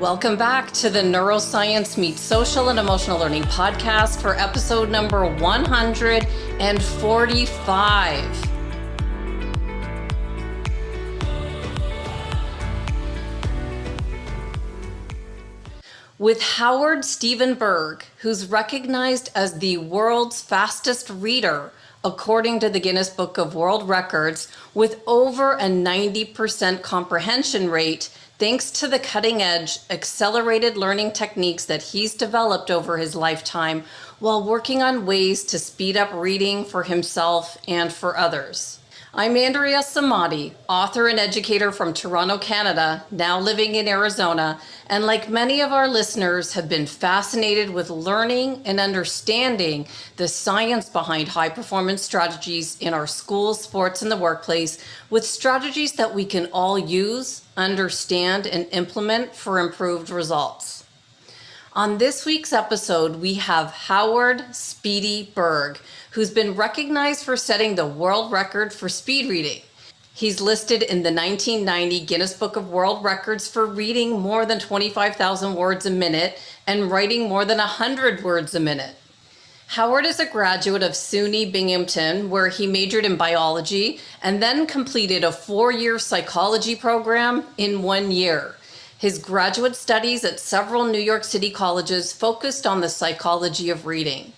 Welcome back to the Neuroscience Meets Social and Emotional Learning podcast for episode number 145. With Howard Stephen Berg, who's recognized as the world's fastest reader, according to the Guinness Book of World Records, with over a 90% comprehension rate, thanks to the cutting-edge, accelerated learning techniques that he's developed over his lifetime while working on ways to speed up reading for himself and for others. I'm Andrea Samadi, author and educator from Toronto, Canada, now living in Arizona, and like many of our listeners, have been fascinated with learning and understanding the science behind high-performance strategies in our schools, sports, and the workplace, with strategies that we can all use, understand, and implement for improved results. On this week's episode, we have Howard Speedy Berg, who's been recognized for setting the world record for speed reading. He's listed in the 1990 Guinness Book of World Records for reading more than 25,000 words a minute and writing more than 100 words a minute. Howard is a graduate of SUNY Binghamton, where he majored in biology and then completed a 4-year psychology program in 1 year. His graduate studies at several New York City colleges focused on the psychology of reading.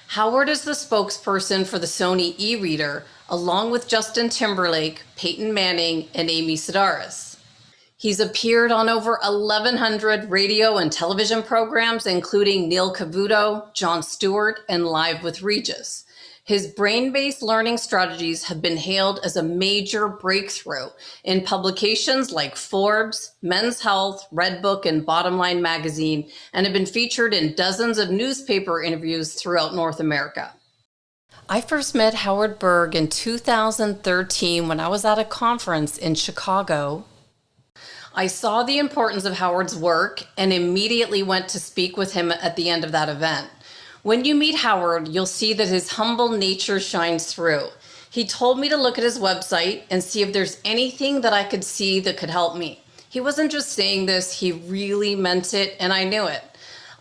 Howard is the spokesperson for the Sony e-reader, along with Justin Timberlake, Peyton Manning, and Amy Sedaris. He's appeared on over 1,100 radio and television programs, including Neil Cavuto, Jon Stewart, and Live with Regis. His brain-based learning strategies have been hailed as a major breakthrough in publications like Forbes, Men's Health, Redbook, and Bottom Line magazine, and have been featured in dozens of newspaper interviews throughout North America. I first met Howard Berg in 2013 when I was at a conference in Chicago. I saw the importance of Howard's work and immediately went to speak with him at the end of that event. When you meet Howard, you'll see that his humble nature shines through. He told me to look at his website and see if there's anything that I could see that could help me. He wasn't just saying this, he really meant it, and I knew it.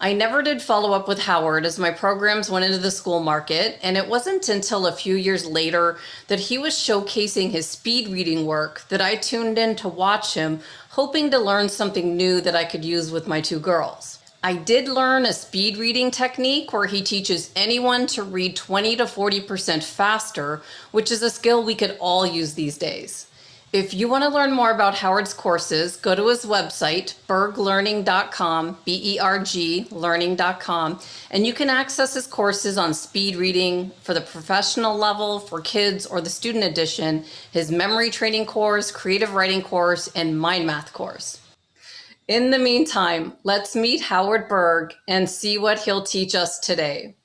I never did follow up with Howard as my programs went into the school market, and it wasn't until a few years later that he was showcasing his speed reading work that I tuned in to watch him, hoping to learn something new that I could use with my 2 girls. I did learn a speed reading technique where he teaches anyone to read 20 to 40% faster, which is a skill we could all use these days. If you want to learn more about Howard's courses, go to his website, berglearning.com, B-E-R-G, learning.com, and you can access his courses on speed reading for the professional level, for kids, or the student edition, his memory training course, creative writing course, and mind math course. In the meantime, let's meet Howard Berg and see what he'll teach us today.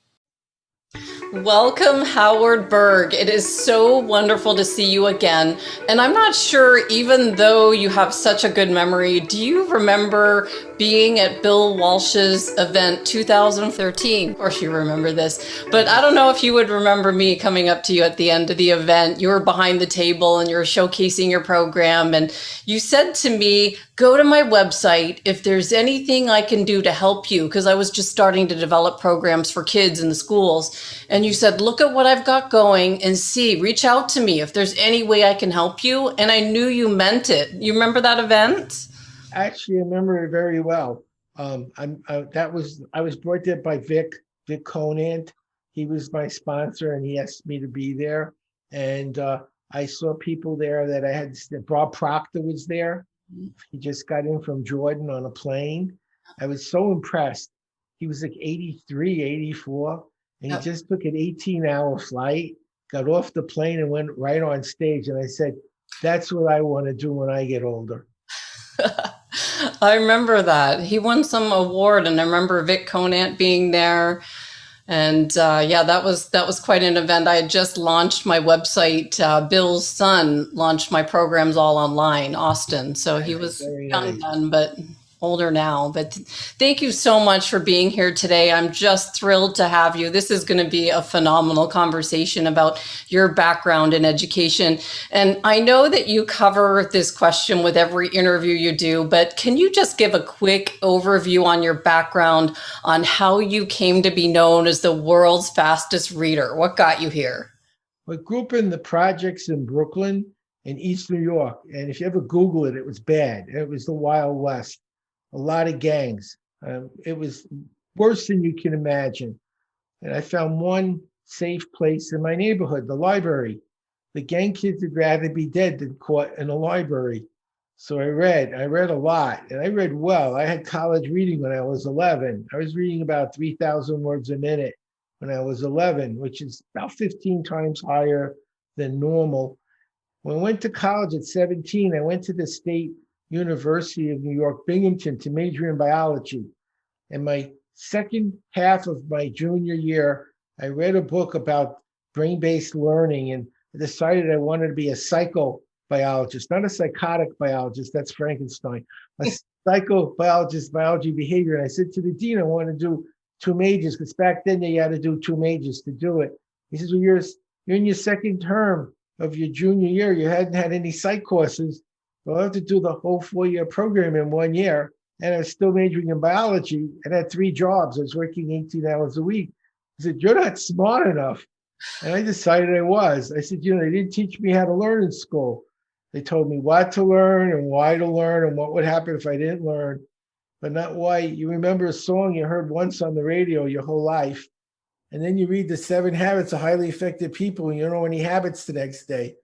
Welcome, Howard Berg. It is so wonderful to see you again. And I'm not sure, even though you have such a good memory, do you remember being at Bill Walsh's event 2013? Of course you remember this, but I don't know if you would remember me coming up to you at the end of the event. You were behind the table and you were showcasing your program. And you said to me, go to my website if there's anything I can do to help you, because I was just starting to develop programs for kids in the schools. And you said, look at what I've got going and see, reach out to me if there's any way I can help you. And I knew you meant it. You remember that event? Actually, I remember it very well. I was brought there by Vic Conant. He was my sponsor and he asked me to be there. And I saw people there that I had. Bob Proctor was there. He just got in from Jordan on a plane. I was so impressed. He was like 83, 84. And he just took an 18-hour flight, got off the plane and went right on stage. And I said, that's what I want to do when I get older. I remember that. He won some award, and I remember Vic Conant being there. And that was quite an event. I had just launched my website. Bill's son launched my programs all online, Austin. So he was young then, but older now. But thank you so much for being here today. I'm just thrilled to have you. This is going to be a phenomenal conversation about your background in education. And I know that you cover this question with every interview you do, but can you just give a quick overview on your background on how you came to be known as the world's fastest reader? What got you here? I grew up in the projects in Brooklyn in East New York. And if you ever Google it, it was bad. It was the Wild West, a lot of gangs. It was worse than you can imagine. And I found one safe place in my neighborhood, the library. The gang kids would rather be dead than caught in a library. So I read a lot, and I read well. I had college reading when I was 11. I was reading about 3,000 words a minute when I was 11, which is about 15 times higher than normal. When I went to college at 17, I went to the State University of New York, Binghamton, to major in biology. And my second half of my junior year, I read a book about brain-based learning, and I decided I wanted to be a psychobiologist, not a psychotic biologist, that's Frankenstein, a psychobiologist, biology behavior. And I said to the dean, I want to do 2 majors, because back then you had to do 2 majors to do it. He says, well, you're in your second term of your junior year, you hadn't had any psych courses. Well, I have to do the whole 4-year program in 1 year. And I was still majoring in biology and had 3 jobs. I was working 18 hours a week. He said, you're not smart enough. And I decided I was. I said, they didn't teach me how to learn in school. They told me what to learn and why to learn and what would happen if I didn't learn, but not why. You remember a song you heard once on the radio your whole life. And then you read the 7 Habits of Highly Effective People and you don't know any habits the next day.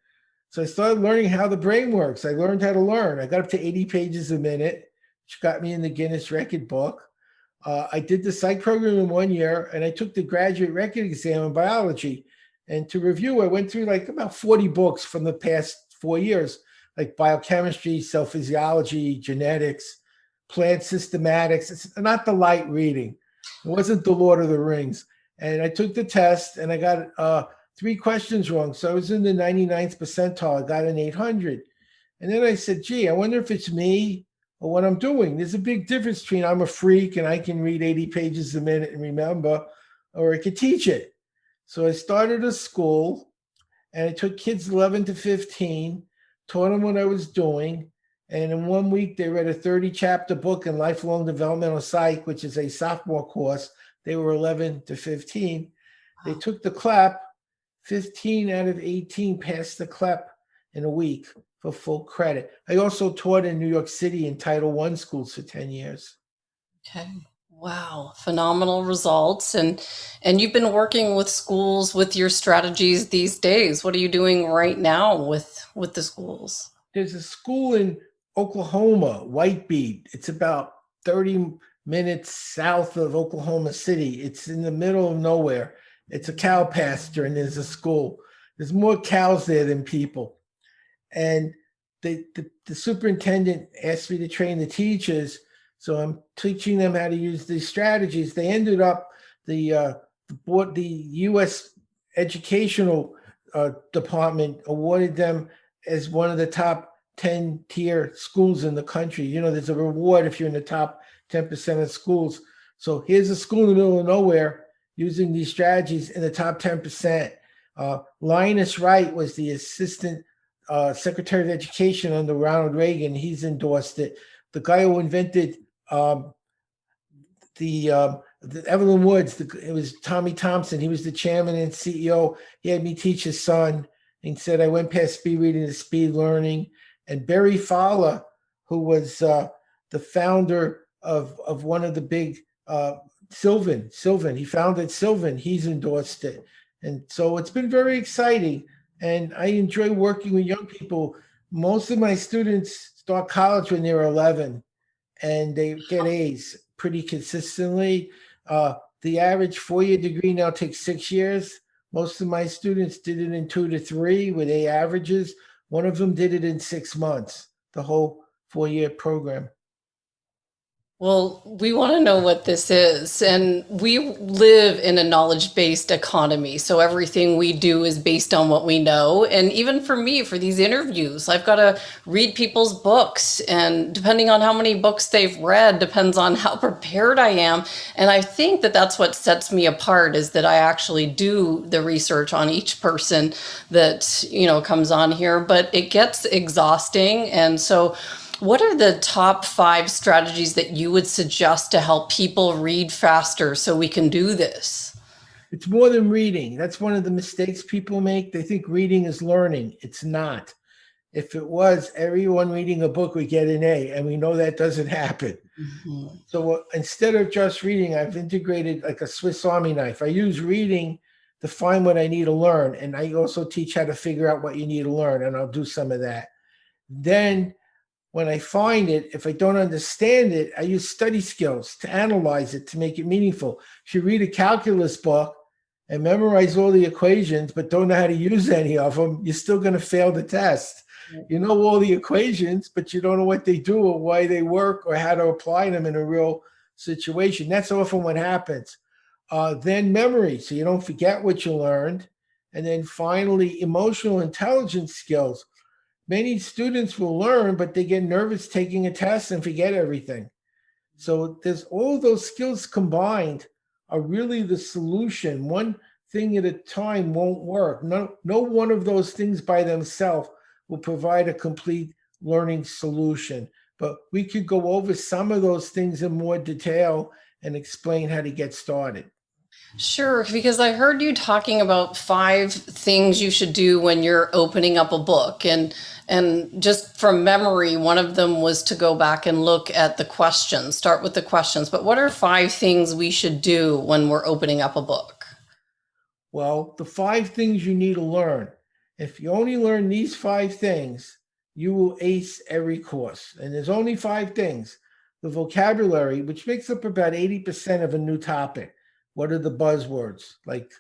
So I started learning how the brain works. I learned how to learn. I got up to 80 pages a minute, which got me in the Guinness record book. I did the psych program in 1 year, and I took the graduate record exam in biology. And to review, I went through like about 40 books from the past 4 years, like biochemistry, cell physiology, genetics, plant systematics. It's not the light reading. It wasn't the Lord of the Rings. And I took the test, and I got 3 questions wrong. So I was in the 99th percentile. I got an 800. And then I said, gee, I wonder if it's me or what I'm doing. There's a big difference between I'm a freak and I can read 80 pages a minute and remember, or I could teach it. So I started a school, and I took kids 11 to 15, taught them what I was doing. And in 1 week, they read a 30-chapter book in lifelong developmental psych, which is a sophomore course. They were 11 to 15. They took the CLAP. 15 out of 18 passed the CLAP in a week for full credit. I also taught in New York City in Title I schools for 10 years. Okay. Wow. Phenomenal results. And you've been working with schools with your strategies these days. What are you doing right now with the schools? There's a school in Oklahoma, White Beat. It's about 30 minutes south of Oklahoma City. It's in the middle of nowhere. It's a cow pasture, and there's a school. There's more cows there than people. And the superintendent asked me to train the teachers, so I'm teaching them how to use these strategies. They ended up, the U.S. Educational Department awarded them as one of the top 10 tier schools in the country. There's a reward if you're in the top 10% of schools. So here's a school in the middle of nowhere using these strategies in the top 10%. Linus Wright was the assistant Secretary of Education under Ronald Reagan. He's endorsed it. The guy who invented the Evelyn Woods, it was Tommy Thompson. He was the chairman and CEO. He had me teach his son and said I went past speed reading to speed learning. And Barry Fowler, who was the founder of one of the big Sylvan, he founded Sylvan. He's endorsed it. And so it's been very exciting. And I enjoy working with young people. Most of my students start college when they're 11, and they get A's pretty consistently. The average 4-year degree now takes 6 years. Most of my students did it in 2 to 3 with A averages. One of them did it in 6 months, the whole 4-year program. Well, we want to know what this is. And we live in a knowledge-based economy. So everything we do is based on what we know. And even for me, for these interviews, I've got to read people's books. And depending on how many books they've read, depends on how prepared I am. And I think that that's what sets me apart, is that I actually do the research on each person that, comes on here. But it gets exhausting. And so what are the top 5 strategies that you would suggest to help people read faster so we can do this? It's more than reading. That's one of the mistakes people make. They think reading is learning. It's not. If it was, everyone reading a book would get an A, and we know that doesn't happen. Mm-hmm. So instead of just reading, I've integrated like a Swiss Army knife. I use reading to find what I need to learn, and I also teach how to figure out what you need to learn, and I'll do some of that. Then when I find it, if I don't understand it, I use study skills to analyze it, to make it meaningful. If you read a calculus book and memorize all the equations, but don't know how to use any of them, you're still going to fail the test. You know all the equations, but you don't know what they do or why they work or how to apply them in a real situation. That's often what happens. Then memory, so you don't forget what you learned. And then finally, emotional intelligence skills. Many students will learn, but they get nervous taking a test and forget everything. So there's all those skills combined are really the solution. One thing at a time won't work. No one of those things by themselves will provide a complete learning solution. But we could go over some of those things in more detail and explain how to get started. Sure, because I heard you talking about 5 things you should do when you're opening up a book. And just from memory, one of them was to go back and look at the questions, start with the questions. But what are 5 things we should do when we're opening up a book? Well, the 5 things you need to learn. If you only learn these 5 things, you will ace every course. And there's only 5 things. The vocabulary, which makes up about 80% of a new topic. What are the buzzwords? Like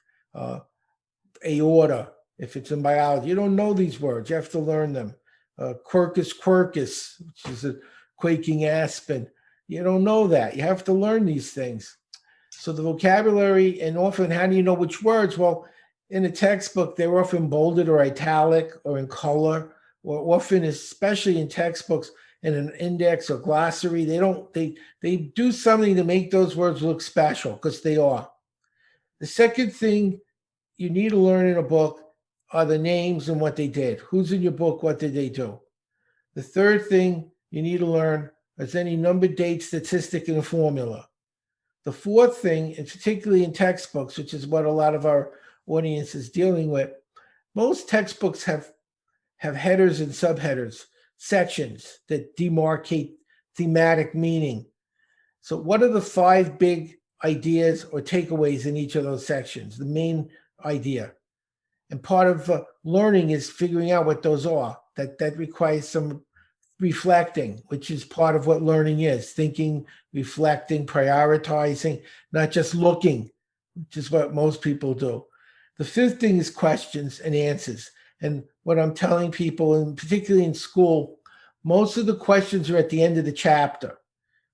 aorta, if it's in biology. You don't know these words. You have to learn them. Quercus quercus, which is a quaking aspen. You don't know that. You have to learn these things. So the vocabulary, and often, how do you know which words? Well, in a textbook, they're often bolded or italic or in color, or often, especially in textbooks, in an index or glossary, they do something to make those words look special, because they are. The second thing you need to learn in a book are the names and what they did. Who's in your book? What did they do? The third thing you need to learn is any number, date, statistic, and a formula. The fourth thing, and particularly in textbooks, which is what a lot of our audience is dealing with, most textbooks have headers and subheaders, sections that demarcate thematic meaning. So what are the 5 big ideas or takeaways in each of those sections? The main idea. And part of learning is figuring out what those are. That requires some reflecting, which is part of what learning is: thinking, reflecting, prioritizing, not just looking, which is what most people do. The fifth thing is questions and answers. And what I'm telling people, and particularly in school, most of the questions are at the end of the chapter.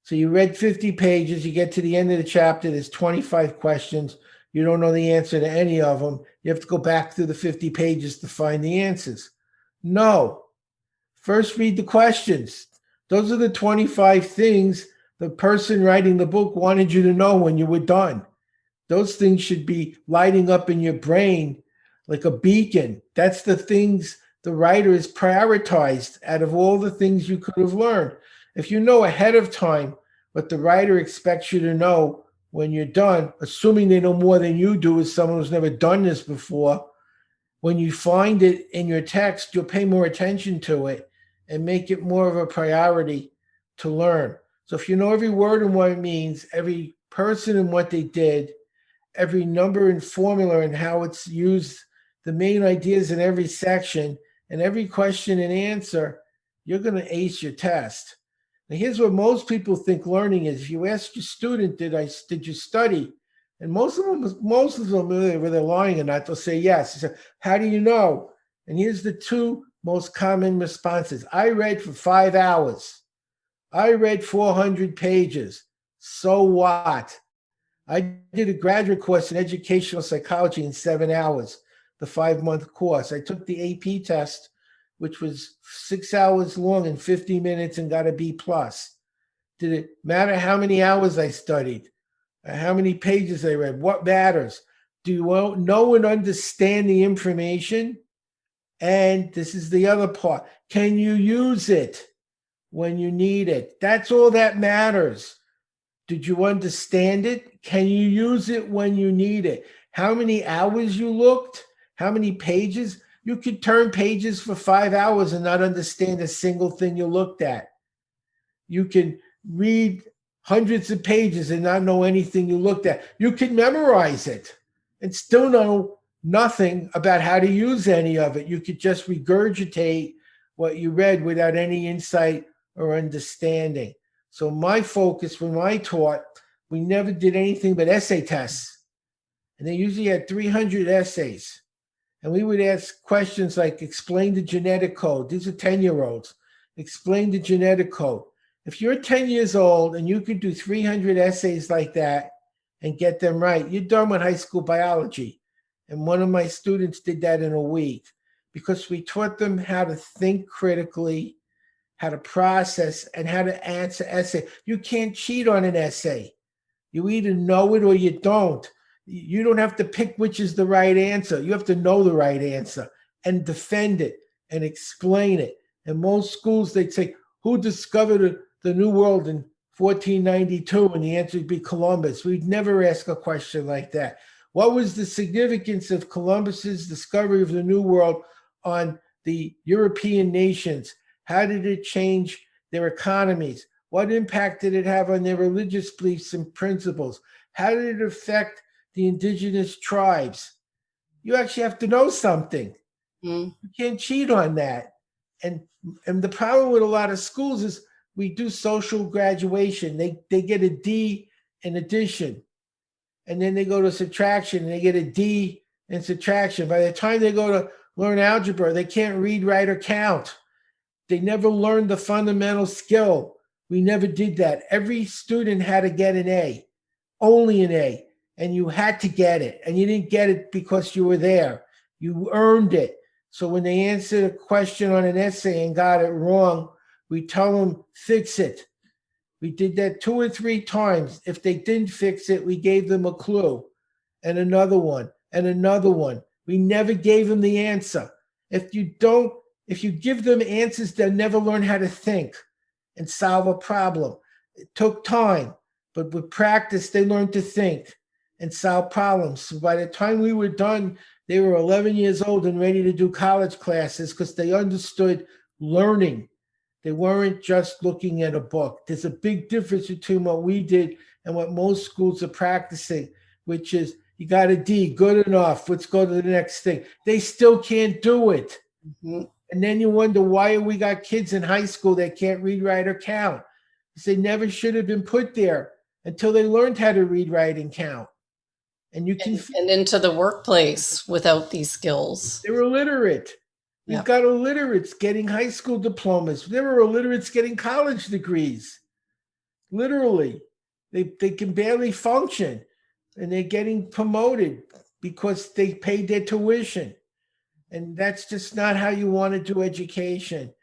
So you read 50 pages, you get to the end of the chapter, there's 25 questions. You don't know the answer to any of them. You have to go back through the 50 pages to find the answers. No. First, read the questions. Those are the 25 things the person writing the book wanted you to know when you were done. Those things should be lighting up in your brain like a beacon. That's the things the writer has prioritized out of all the things you could have learned. If you know ahead of time what the writer expects you to know when you're done, assuming they know more than you do as someone who's never done this before, when you find it in your text, you'll pay more attention to it and make it more of a priority to learn. So if you know every word and what it means, every person and what they did, every number and formula and how it's used, the main ideas in every section, and every question and answer, you're going to ace your test. Now, here's what most people think learning is. If you ask your student, did you study? And most of them, whether they're lying or not, they'll say yes. You say, how do you know? And here's the 2 most common responses. I read for 5 hours. I read 400 pages. So what? I did a graduate course in educational psychology in 7 hours, the 5-month course. I took the AP test, which was 6 hours long and 50 minutes, and got a B plus. Did it matter how many hours I studied? How many pages I read? What matters? Do you know and understand the information? And this is the other part. Can you use it when you need it? That's all that matters. Did you understand it? Can you use it when you need it? How many hours you looked? How many pages? You could turn pages for 5 hours and not understand a single thing you looked at. You can read hundreds of pages and not know anything you looked at. You can memorize it and still know nothing about how to use any of it. You could just regurgitate what you read without any insight or understanding. So my focus when I taught, we never did anything but essay tests. And they usually had 300 essays. And we would ask questions like, explain the genetic code. These are 10-year-olds. Explain the genetic code. If you're 10 years old and you could do 300 essays like that and get them right, you're done with high school biology. And one of my students did that in a week because we taught them how to think critically, how to process, and how to answer essay. You can't cheat on an essay. You either know it or you don't. You don't have to pick which is the right answer. You have to know the right answer and defend it and explain it. In most schools, they'd say, who discovered the New World in 1492? And the answer would be Columbus. We'd never ask a question like that. What was the significance of Columbus's discovery of the New World on the European nations? How did it change their economies? What impact did it have on their religious beliefs and principles? How did it affect the indigenous tribes? You actually have to know something. You can't cheat on that. And the problem with a lot of schools is we do social graduation. They get a D in addition. And then they go to subtraction and they get a D in subtraction. By the time they go to learn algebra, they can't read, write, or count. They never learned the fundamental skill. We never did that. Every student had to get an A, only an A. And you had to get it. And you didn't get it because you were there. You earned it. So when they answered a question on an essay and got it wrong, we tell them, fix it. We did that 2 or 3 times. If they didn't fix it, we gave them a clue and another one and another one. We never gave them the answer. If you give them answers, they'll never learn how to think and solve a problem. It took time, but with practice, they learned to think and solve problems. So by the time we were done, they were 11 years old and ready to do college classes because they understood learning. They weren't just looking at a book. There's a big difference between what we did and what most schools are practicing, which is you got a D, good enough. Let's go to the next thing. They still can't do it. Mm-hmm. And then you wonder why we got kids in high school that can't read, write, or count. They never should have been put there until they learned how to read, write, and count. And you can and into the workplace without these skills. They were illiterate. We've got illiterates getting high school diplomas. There were illiterates getting college degrees. Literally, they can barely function, and they're getting promoted because they paid their tuition. And that's just not how you want to do education.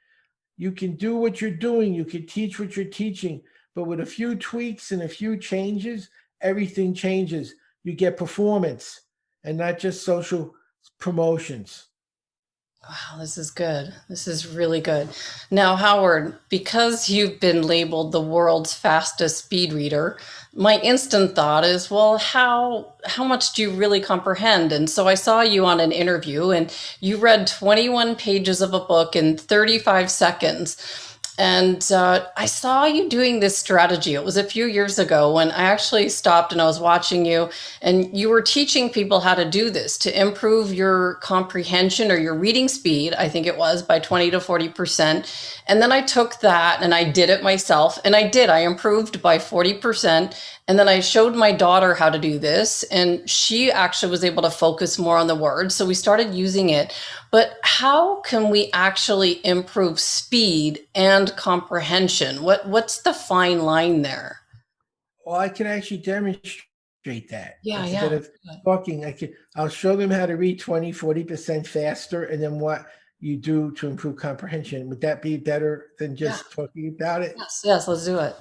You can do what you're doing. You can teach what you're teaching. But with a few tweaks and a few changes, everything changes. You get performance and not just social promotions. Wow, this is good. This is really good. Now, Howard, because you've been labeled the world's fastest speed reader, my instant thought is, well, how much do you really comprehend? And so I saw you on an interview and you read 21 pages of a book in 35 seconds. And I saw you doing this strategy. It was a few years ago when I actually stopped and I was watching you, and you were teaching people how to do this to improve your comprehension or your reading speed, I think it was, by 20 to 40%. And then I took that and I did it myself. And I improved by 40%. And then I showed my daughter how to do this, and she actually was able to focus more on the words. So we started using it. But how can we actually improve speed and comprehension? What's the fine line there? Well, I can actually demonstrate that. Yeah, Instead yeah. of talking, I'll show them how to read 20, 40% faster, and then what you do to improve comprehension. Would that be better than Yeah. just talking about it? Yes, yes, let's do it.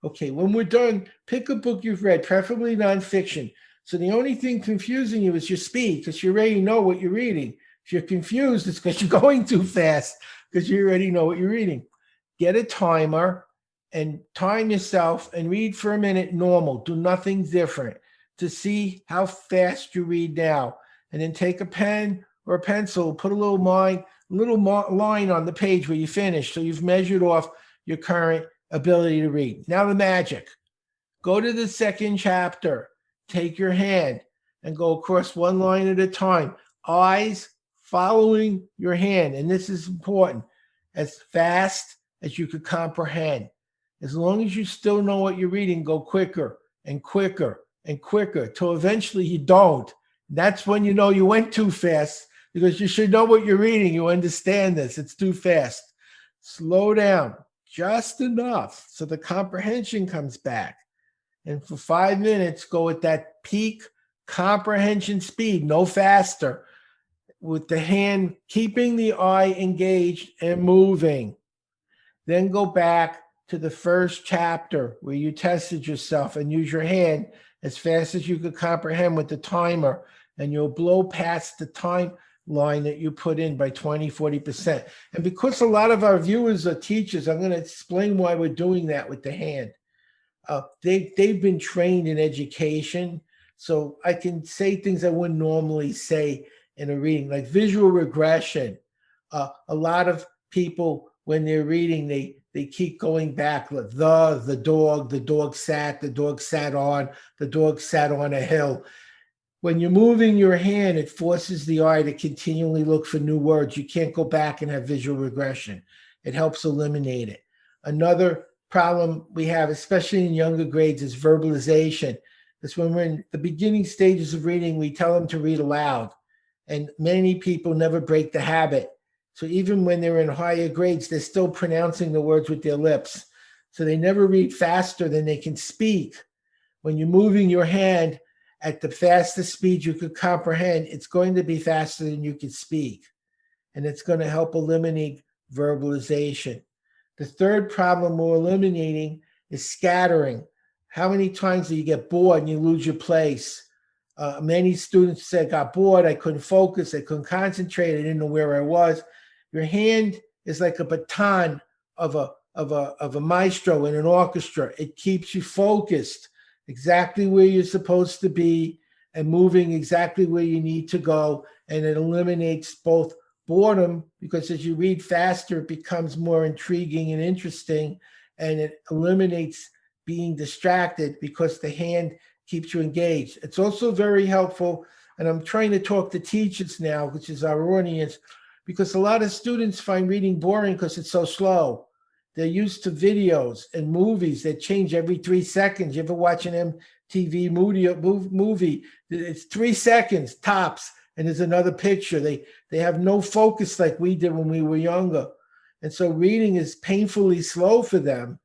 Okay, when we're done, pick a book you've read, preferably nonfiction. So the only thing confusing you is your speed, because you already know what you're reading. If you're confused, it's because you're going too fast, because you already know what you're reading. Get a timer and time yourself and read for a minute normal. Do nothing different to see how fast you read now. And then take a pen or a pencil, put a little line on the page where you finish. So you've measured off your current ability to read. Now the magic. Go to the second chapter. Take your hand and go across one line at a time. Eyes following your hand. And this is important. As fast as you could comprehend. As long as you still know what you're reading, go quicker and quicker and quicker till eventually you don't. That's when you know you went too fast, because you should know what you're reading. You understand this. It's too fast. Slow down just enough so the comprehension comes back. And for 5 minutes, go at that peak comprehension speed, no faster, with the hand keeping the eye engaged and moving. Then go back to the first chapter where you tested yourself and use your hand as fast as you could comprehend with the timer, and you'll blow past the time line that you put in by 20, 40%. And because a lot of our viewers are teachers, I'm going to explain why we're doing that with the hand. They've been trained in education, so I can say things I wouldn't normally say in a reading, like visual regression. A lot of people, when they're reading, they keep going back. Like the dog sat, the dog sat on a hill. When you're moving your hand, it forces the eye to continually look for new words. You can't go back and have visual regression. It helps eliminate it. Another problem we have, especially in younger grades, is verbalization. Because when we're in the beginning stages of reading, we tell them to read aloud. And many people never break the habit. So even when they're in higher grades, they're still pronouncing the words with their lips. So they never read faster than they can speak. When you're moving your hand at the fastest speed you could comprehend, it's going to be faster than you can speak. And it's going to help eliminate verbalization. The third problem we're eliminating is scattering. How many times do you get bored and you lose your place? Many students said, got bored, I couldn't focus, I couldn't concentrate, I didn't know where I was. Your hand is like a baton of a maestro in an orchestra. It keeps you focused exactly where you're supposed to be and moving exactly where you need to go. And it eliminates both boredom, because as you read faster, it becomes more intriguing and interesting. And it eliminates being distracted because the hand keeps you engaged. It's also very helpful, and I'm trying to talk to teachers now, which is our audience, because a lot of students find reading boring because it's so slow. They're used to videos and movies that change every 3 seconds. You ever watch an MTV movie? It's 3 seconds tops, and there's another picture. They have no focus like we did when we were younger. And so reading is painfully slow for them.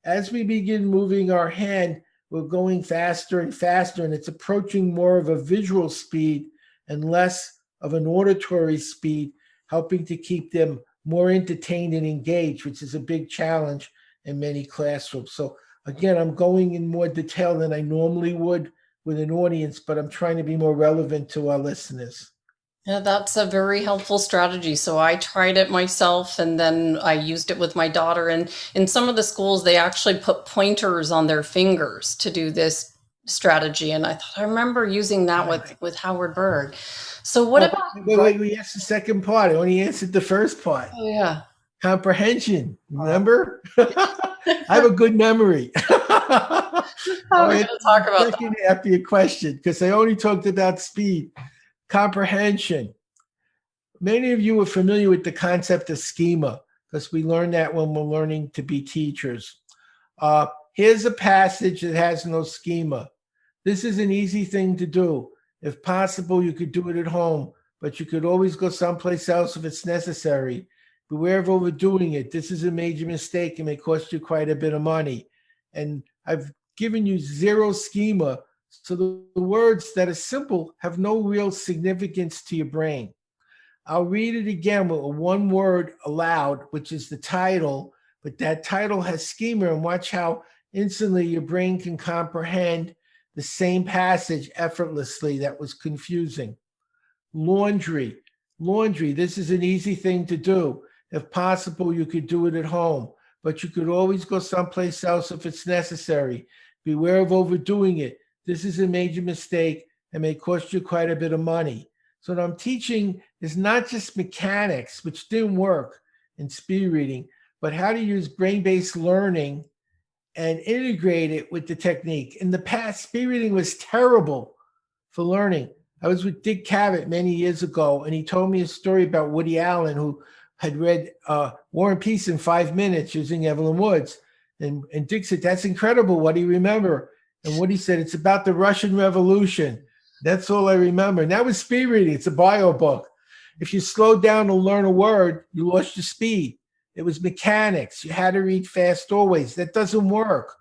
As we begin moving our hand, we're going faster and faster, and it's approaching more of a visual speed and less of an auditory speed, helping to keep them more entertained and engaged, which is a big challenge in many classrooms. So again, I'm going in more detail than I normally would with an audience, but I'm trying to be more relevant to our listeners. Yeah, that's a very helpful strategy. So I tried it myself, and then I used it with my daughter. And in some of the schools, they actually put pointers on their fingers to do this strategy. And I thought, I remember using that with Howard Berg. So what about... Wait, we asked the second part. I only answered the first part. Oh, yeah. Comprehension, remember? I have a good memory. We're going to talk about that after your question, because I only talked about speed. Comprehension. Many of you are familiar with the concept of schema, because we learned that when we're learning to be teachers. Here's a passage that has no schema. This is an easy thing to do. If possible, you could do it at home, but you could always go someplace else if it's necessary. Beware of overdoing it. This is a major mistake and may cost you quite a bit of money. And I've given you zero schema, so the words that are simple have no real significance to your brain. I'll read it again with one word aloud, which is the title, but that title has schema, and watch how instantly your brain can comprehend the same passage effortlessly that was confusing. Laundry. Laundry. This is an easy thing to do. If possible, you could do it at home, but you could always go someplace else if it's necessary. Beware of overdoing it. This is a major mistake and may cost you quite a bit of money. So what I'm teaching is not just mechanics, which didn't work in speed reading, but how to use brain-based learning and integrate it with the technique. In the past, speed reading was terrible for learning. I was with Dick Cavett many years ago, and he told me a story about Woody Allen, who had read War and Peace in 5 minutes using Evelyn Woods. And Dick said, that's incredible. What do you remember? And Woody said, it's about the Russian Revolution. That's all I remember. And that was speed reading. It's a bio book. If you slowed down to learn a word, you lost your speed. It was mechanics. You had to read fast always. That doesn't work.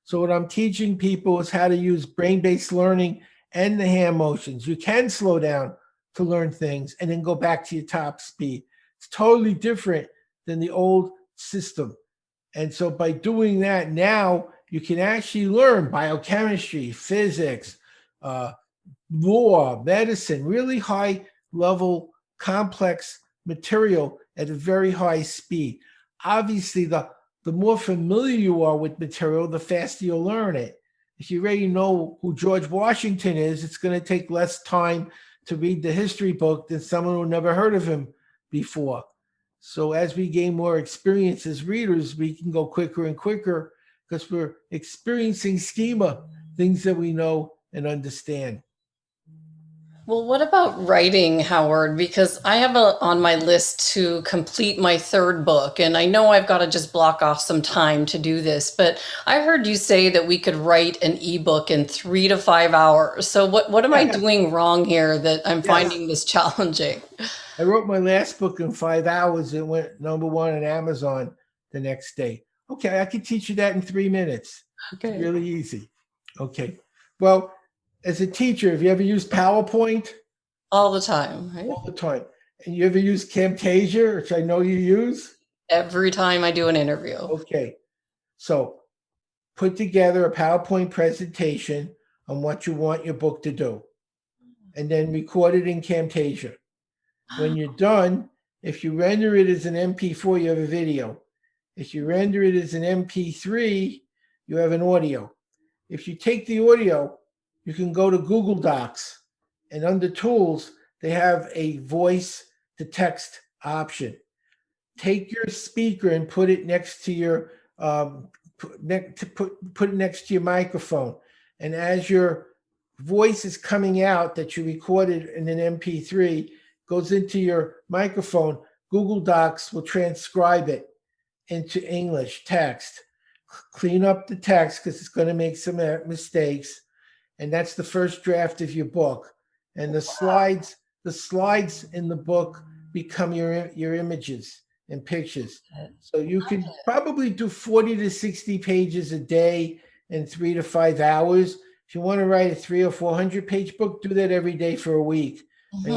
So what I'm teaching people is how to use brain-based learning and the hand motions. You can slow down to learn things and then go back to your top speed. It's totally different than the old system. And so by doing that, now you can actually learn biochemistry, physics, law, medicine, really high level, complex material at a very high speed. Obviously, the more familiar you are with material, the faster you'll learn it. If you already know who George Washington is, it's going to take less time to read the history book than someone who never heard of him before. So as we gain more experience as readers, we can go quicker and quicker because we're experiencing schema, things that we know and understand. Well, what about writing, Howard? Because I have on my list to complete my 3rd book, and I know I've got to just block off some time to do this, but I heard you say that we could write an ebook in 3 to 5 hours. So what am I doing wrong here that I'm finding this challenging? I wrote my last book in 5 hours. It went #1 on Amazon the next day. Okay, I can teach you that in 3 minutes. Okay. It's really easy. Okay. Well, as a teacher, have you ever used PowerPoint? All the time, right? All the time. And you ever use Camtasia, which I know you use? Every time I do an interview. Okay. So put together a PowerPoint presentation on what you want your book to do, and then record it in Camtasia. When you're done, if you render it as an MP4, you have a video. If you render it as an MP3, you have an audio. If you take the audio, you can go to Google Docs, and under Tools, they have a voice to text option. Take your speaker and put it next to your put it next to your microphone, and as your voice is coming out that you recorded in an MP3 goes into your microphone, Google Docs will transcribe it into English text. Clean up the text because it's going to make some mistakes. And that's the first draft of your book. And the slides in the book become your images and pictures. So you can probably do 40 to 60 pages a day in 3 to 5 hours. If you want to write a 300 or 400 page book, do that every day for a week. Mm-hmm.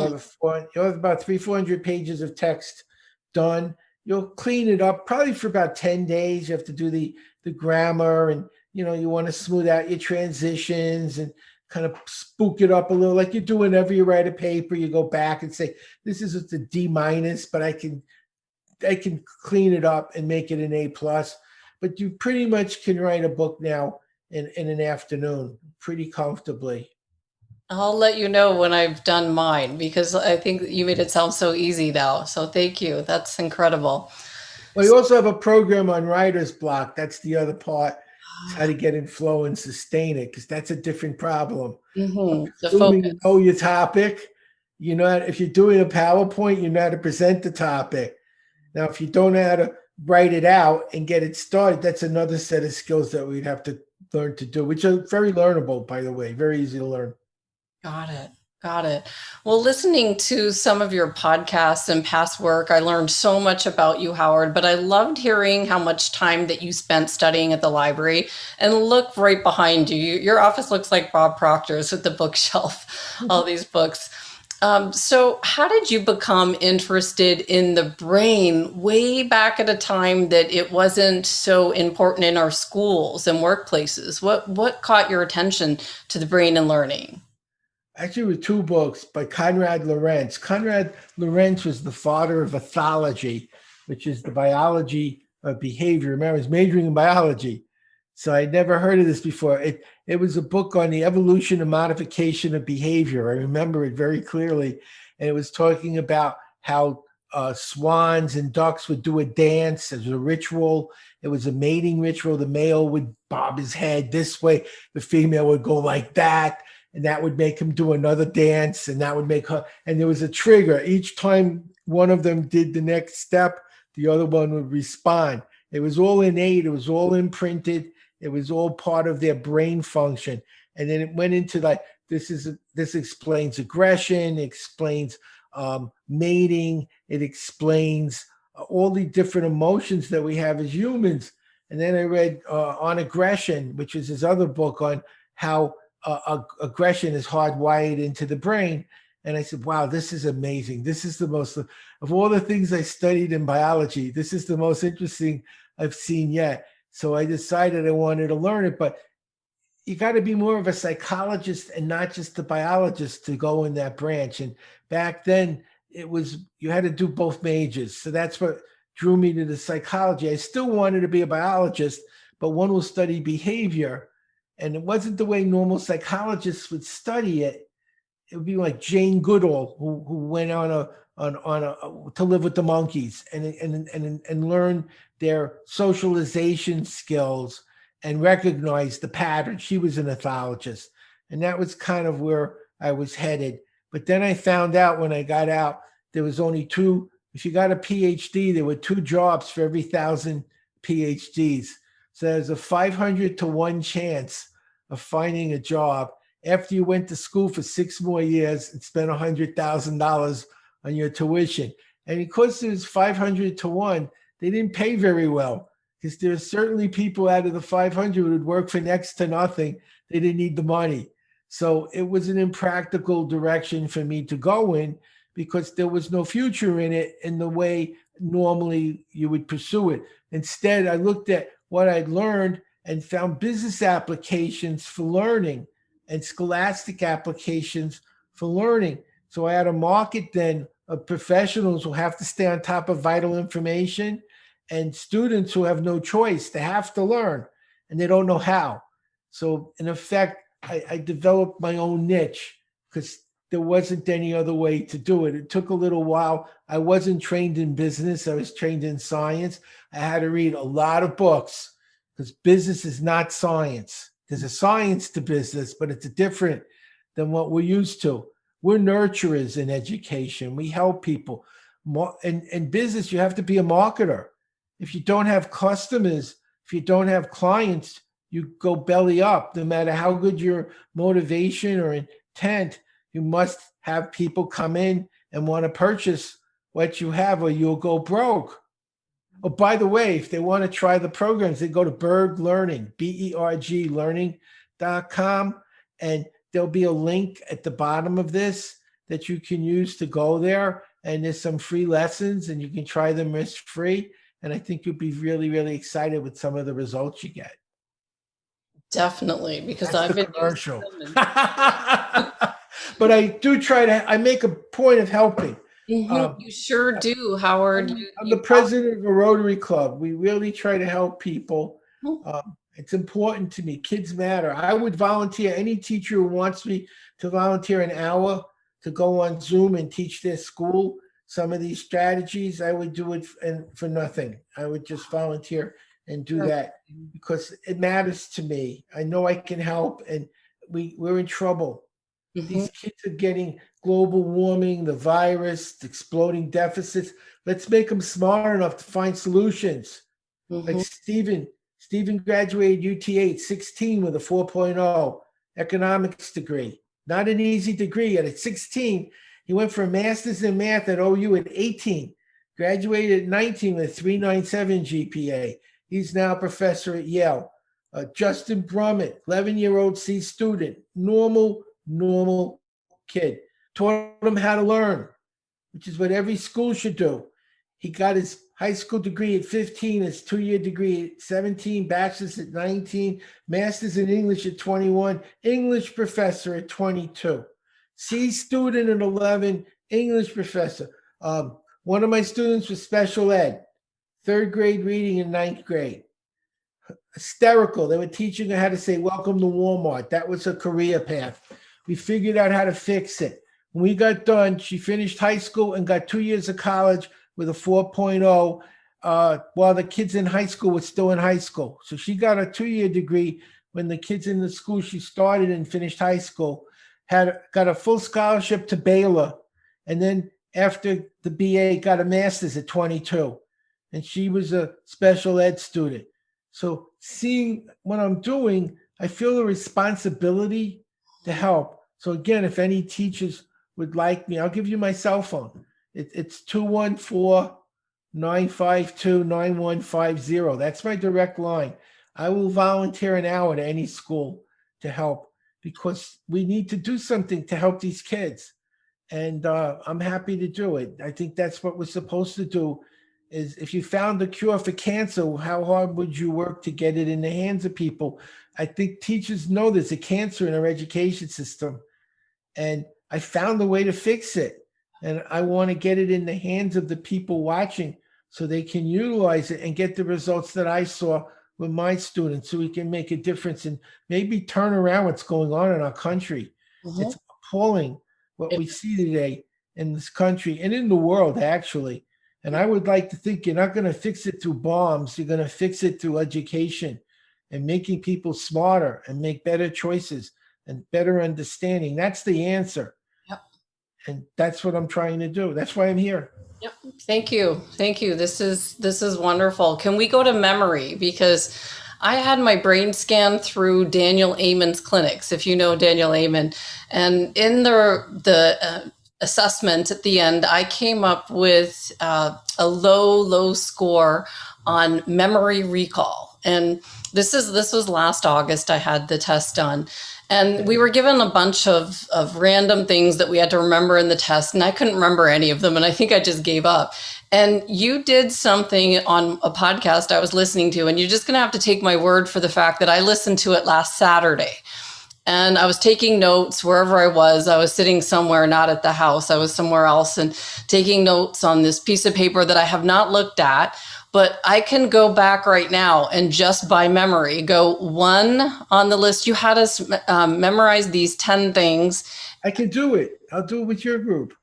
You'll have about 300-400 pages of text done. You'll clean it up probably for about 10 days. You have to do the grammar, and you want to smooth out your transitions and kind of spook it up a little, like you do whenever you write a paper. You go back and say, this is a D-, but I can clean it up and make it an A+. But you pretty much can write a book now in an afternoon pretty comfortably. I'll let you know when I've done mine, because I think you made it sound so easy now. So thank you. That's incredible. Well, you also have a program on writer's block. That's the other part, is how to get in flow and sustain it, because that's a different problem. Mm-hmm. Assuming you know your topic, if you're doing a PowerPoint, you know how to present the topic. Now, if you don't know how to write it out and get it started, that's another set of skills that we'd have to learn to do, which are very learnable, by the way, very easy to learn. Got it. Got it. Well, listening to some of your podcasts and past work, I learned so much about you, Howard, but I loved hearing how much time that you spent studying at the library. And look right behind you. Your office looks like Bob Proctor's with the bookshelf, all these books. So how did you become interested in the brain way back at a time that it wasn't so important in our schools and workplaces? What caught your attention to the brain and learning? Actually, with two books by Konrad Lorenz. Konrad Lorenz was the father of ethology, which is the biology of behavior. Remember, I was majoring in biology, so I'd never heard of this before. It was a book on the evolution and modification of behavior. I remember it very clearly, and it was talking about how swans and ducks would do a dance as a ritual. It was a mating ritual. The male would bob his head this way, the female would go like that, and that would make him do another dance, and that would make her, and there was a trigger. Each time one of them did the next step, the other one would respond. It was all innate, it was all imprinted, it was all part of their brain function. And then it went into like, this explains aggression, it explains mating, it explains all the different emotions that we have as humans. And then I read On Aggression, which is his other book on how aggression is hardwired into the brain. And I said, wow, this is amazing. This is the most, of all the things I studied in biology, this is the most interesting I've seen yet. So I decided I wanted to learn it, but you got to be more of a psychologist and not just a biologist to go in that branch. And back then it was, you had to do both majors. So that's what drew me to the psychology. I still wanted to be a biologist, but one will study behavior. And it wasn't the way normal psychologists would study it. It would be like Jane Goodall, who went to live with the monkeys and learn their socialization skills and recognize the pattern. She was an ethologist, and that was kind of where I was headed. But then I found out when I got out, there was only two. If you got a PhD, there were two jobs for every 1,000 PhDs. So there's a 500 to 1 chance of finding a job after you went to school for 6 more years and spent $100,000 on your tuition. And because it was 500 to 1, they didn't pay very well, because there are certainly people out of the 500 who would work for next to nothing. They didn't need the money. So it was an impractical direction for me to go in, because there was no future in it in the way normally you would pursue it. Instead, I looked at what I'd learned and found business applications for learning and scholastic applications for learning. So I had a market then of professionals who have to stay on top of vital information, and students who have no choice. They have to learn and they don't know how. So in effect, I developed my own niche because there wasn't any other way to do it. It took a little while. I wasn't trained in business. I was trained in science. I had to read a lot of books because business is not science. There's a science to business, but it's different than what we're used to. We're nurturers in education. We help people. In business, you have to be a marketer. If you don't have customers, if you don't have clients, you go belly up. No matter how good your motivation or intent, you must have people come in and want to purchase what you have, or you'll go broke. Oh, by the way, if they want to try the programs, they go to Berg Learning, BERG learning.com, and there'll be a link at the bottom of this that you can use to go there. And there's some free lessons, and you can try them risk-free. And I think you'll be really, really excited with some of the results you get. Definitely, because That's I've the been commercial. using them. But I do I make a point of helping. You sure do, Howard. I'm the president of a Rotary Club. We really try to help people. It's important to me. Kids matter. I would volunteer. Any teacher who wants me to volunteer an hour to go on Zoom and teach their school some of these strategies, I would do it for nothing. I would just volunteer and do that because it matters to me. I know I can help, and we're in trouble. Mhm. These kids are getting global warming, the virus, the exploding deficits. Let's make them smart enough to find solutions. Like Mhm. Stephen graduated UT8, 16 with a 4.0 economics degree. Not an easy degree. At 16, he went for a master's in math at OU at 18, graduated at 19 with a 397 GPA. He's now a professor at Yale. Justin Brummett, 11-year-old C student, normal kid. Taught him how to learn, which is what every school should do. He got his high school degree at 15, his 2-year degree at 17, bachelor's at 19, master's in English at 21, English professor at 22. C student at 11, English professor. One of my students was special ed, third grade reading in ninth grade. Hysterical. They were teaching her how to say welcome to Walmart. That was her career path. We figured out how to fix it. When we got done, she finished high school and got 2 years of college with a 4.0, while the kids in high school were still in high school. So she got a 2-year degree when the kids in the school she started and finished high school got a full scholarship to Baylor. And then after the BA, got a master's at 22. And she was a special ed student. So seeing what I'm doing, I feel a responsibility to help. So again, if any teachers would like me, I'll give you my cell phone. It's 214-952-9150. That's my direct line. I will volunteer an hour to any school to help because we need to do something to help these kids. And I'm happy to do it. I think that's what we're supposed to do. Is if you found a cure for cancer, how hard would you work to get it in the hands of people? I think teachers know there's a cancer in our education system, and I found a way to fix it. And I want to get it in the hands of the people watching so they can utilize it and get the results that I saw with my students so we can make a difference and maybe turn around what's going on in our country. Mhm. It's appalling what we see today in this country and in the world, actually. And I would like to think you're not going to fix it through bombs. You're going to fix it through education and making people smarter and make better choices and better understanding. That's the answer. Yep. And that's what I'm trying to do. That's why I'm here. Yep. Thank you. Thank you. This is wonderful. Can we go to memory? Because I had my brain scan through Daniel Amen's clinics, if you know Daniel Amen. And in the assessment at the end, I came up with a low score on memory recall. And this was last August. I had the test done. And we were given a bunch of random things that we had to remember in the test, and I couldn't remember any of them, and I think I just gave up. And you did something on a podcast I was listening to, and you're just going to have to take my word for the fact that I listened to it last Saturday. And I was taking notes wherever I was. I was sitting somewhere, not at the house. I was somewhere else and taking notes on this piece of paper that I have not looked at. But I can go back right now and just by memory go one on the list. You had us memorize these 10 things. I can do it. I'll do it with your group.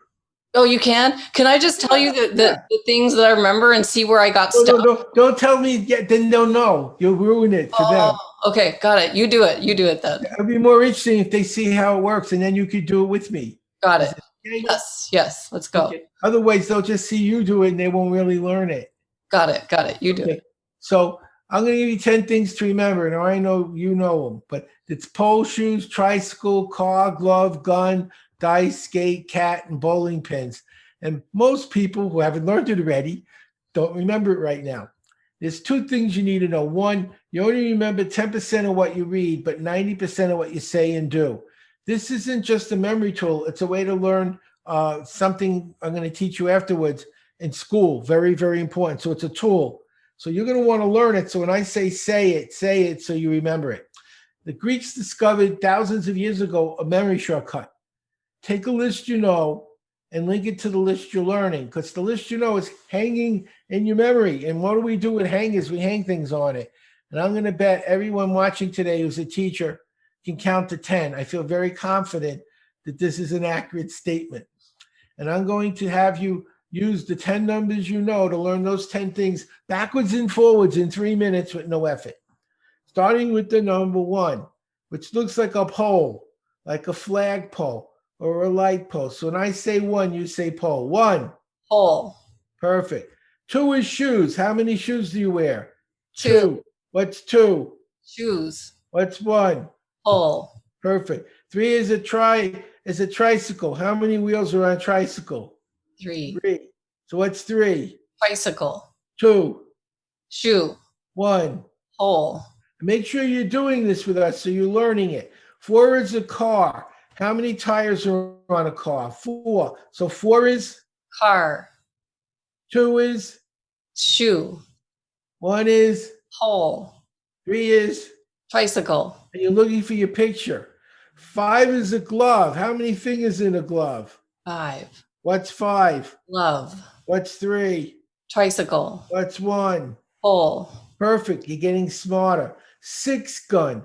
Oh, you can? Can I just tell you the things that I remember and see where I got stuck? No, don't tell me yet. Then they'll know. You'll ruin it for them. Okay, got it. You do it. You do it then. It'll be more interesting if they see how it works, and then you could do it with me. Got it. Okay? Yes. Let's go. Okay. Otherwise, they'll just see you do it, and they won't really learn it. Got it. You do it. So I'm going to give you 10 things to remember. Now, I know you know them, but it's pole, shoes, tricycle, car, glove, gun, dice, skate, cat, and bowling pins. And most people who haven't learned it already don't remember it right now. There's 2 things you need to know. One, you only remember 10% of what you read, but 90% of what you say and do. This isn't just a memory tool. It's a way to learn something I'm going to teach you afterwards in school. Very, very important. So it's a tool. So you're going to want to learn it. So when I say it so you remember it. The Greeks discovered thousands of years ago a memory shortcut. Take a list you know and link it to the list you're learning, because the list you know is hanging in your memory. And what do we do with hangers? We hang things on it. And I'm going to bet everyone watching today who's a teacher can count to 10. I feel very confident that this is an accurate statement. And I'm going to have you use the 10 numbers you know to learn those 10 things backwards and forwards in 3 minutes with no effort. Starting with the number 1, which looks like a pole. like a flagpole or a light pole. So when I say one, you say pole. One. Pole. Perfect. Two is shoes. How many shoes do you wear? Two. Two. What's two? Shoes. What's one? Pole. Perfect. Three is a tricycle. How many wheels are on a tricycle? Three. Three. So what's three? Tricycle. Two. Shoe. One. Pole. Make sure you're doing this with us so you're learning it. Four is a car. How many tires are on a car? Four. So four is? Car. Two is? Shoe. One is? Pole. Three is? Tricycle. And you're looking for your picture. Five is a glove. How many fingers in a glove? 5. What's five? Glove. What's three? Tricycle. What's one? Pole. Perfect. You're getting smarter. Six gun.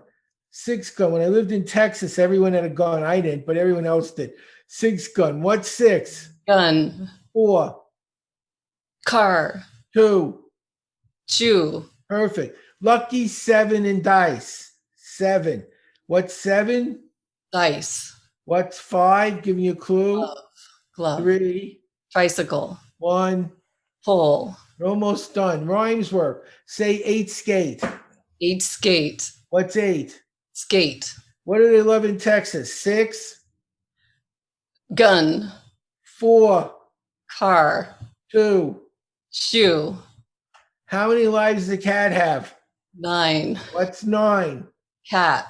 Six gun. When I lived in Texas, everyone had a gun. I didn't, but everyone else did. Six gun. What's six? Gun. Four. Car. Two. Shoe. Perfect. Lucky seven and dice. Seven. What's seven? Dice. What's five? Giving you a clue. Glove. Three. Tricycle. One. Pole. You're almost done. Rhymes work. Say eight skate. 8. Skate. What's eight? Skate. What do they love in Texas? Six. Gun. Four. Car. Two. Shoe. How many lives does a cat have? 9. What's nine? Cat.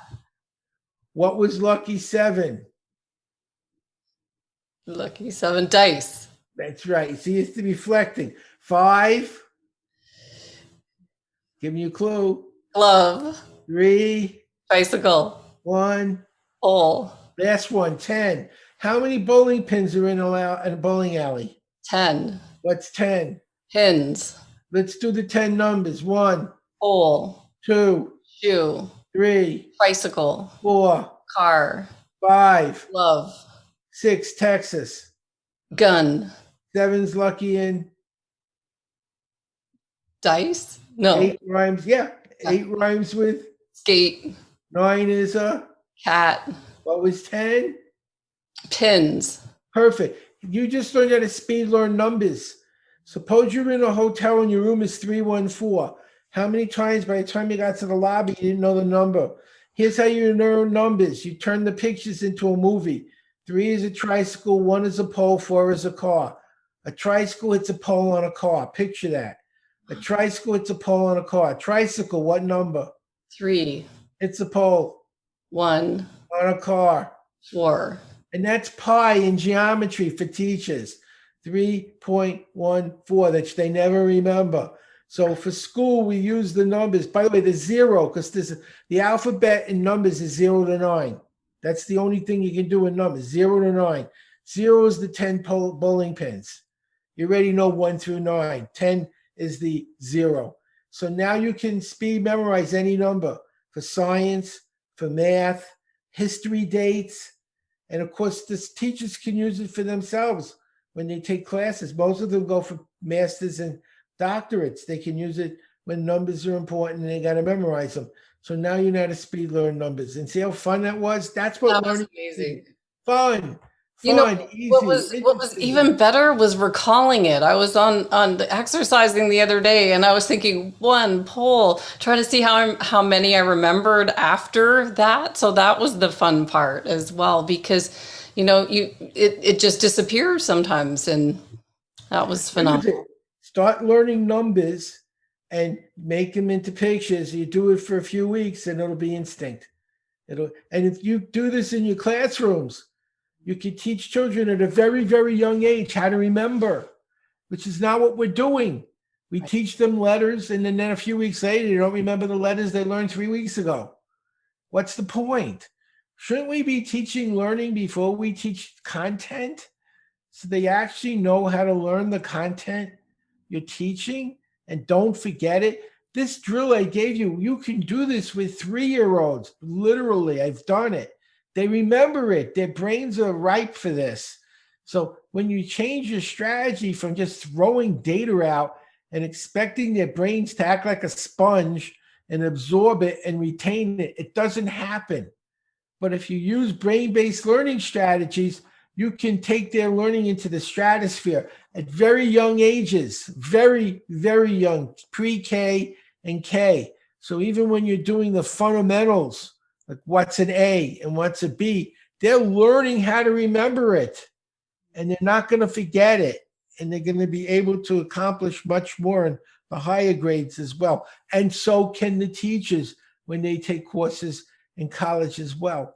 What was lucky seven? Lucky 7. Dice. That's right. See, it's reflecting. Five. Giving you a clue. Glove. Three. Tricycle. One. Pole. Last one. 10. How many bowling pins are in a bowling alley? 10. What's 10? Pins. Let's do the 10 numbers. One. Pole. Two. Shoe. Three. Tricycle. Four. Car. Five. Glove. Six. Texas. Gun. Seven's lucky in Dice. No. eight rhymes. Yeah. Eight rhymes with Skate. nine is a. Cat. What was 10? Pins. Perfect. You just learned how to speed learn numbers. Suppose you're in a hotel and your room is 314. How many times by the time you got to the lobby, you didn't know the number? Here's how you learn numbers. You turn the pictures into a movie. 3 is a tricycle, 1 is a pole, 4 is a car. A tricycle hits a pole on a car. Picture that. A tricycle hits a pole on a car. Tricycle, what number? 3. It's a pole 1. on a car. 4. And that's pi in geometry for teachers. 3.14, that they never remember. So for school, we use the numbers. By the way, the zero, because the alphabet in numbers is 0 to 9. That's the only thing you can do in numbers, 0 to 9. 0 is the 10 bowling pins. You already know 1 through 9. 10 is the 0. So now you can speed memorize any number for science, for math, history dates. And of course, the teachers can use it for themselves when they take classes. Most of them go for masters and doctorates. They can use it when numbers are important and they got to memorize them. So now you know how to speed learn numbers. And see how fun that was? That's what That was learning amazing. is. Fun. You know, Easy. what was even better was recalling it. I was on the exercising the other day, and I was thinking one pole, trying to see how many I remembered after that. So that was the fun part as well, because it just disappears sometimes, and that was phenomenal. Start learning numbers and make them into pictures. You do it for a few weeks, and it'll be instinct. And if you do this in your classrooms, you can teach children at a very, very young age how to remember, which is not what we're doing. We teach them letters, and then a few weeks later, they don't remember the letters they learned 3 weeks ago. What's the point? Shouldn't we be teaching learning before we teach content, so they actually know how to learn the content you're teaching and don't forget it? This drill I gave you, you can do this with 3-year-olds. Literally, I've done it. They remember it. Their brains are ripe for this. So when you change your strategy from just throwing data out and expecting their brains to act like a sponge and absorb it and retain it, it doesn't happen. But if you use brain-based learning strategies, you can take their learning into the stratosphere at very young ages, very, very young, pre-K and K. So even when you're doing the fundamentals, like what's an A and what's a B, they're learning how to remember it, and they're not going to forget it. And they're going to be able to accomplish much more in the higher grades as well. And so can the teachers when they take courses in college as well.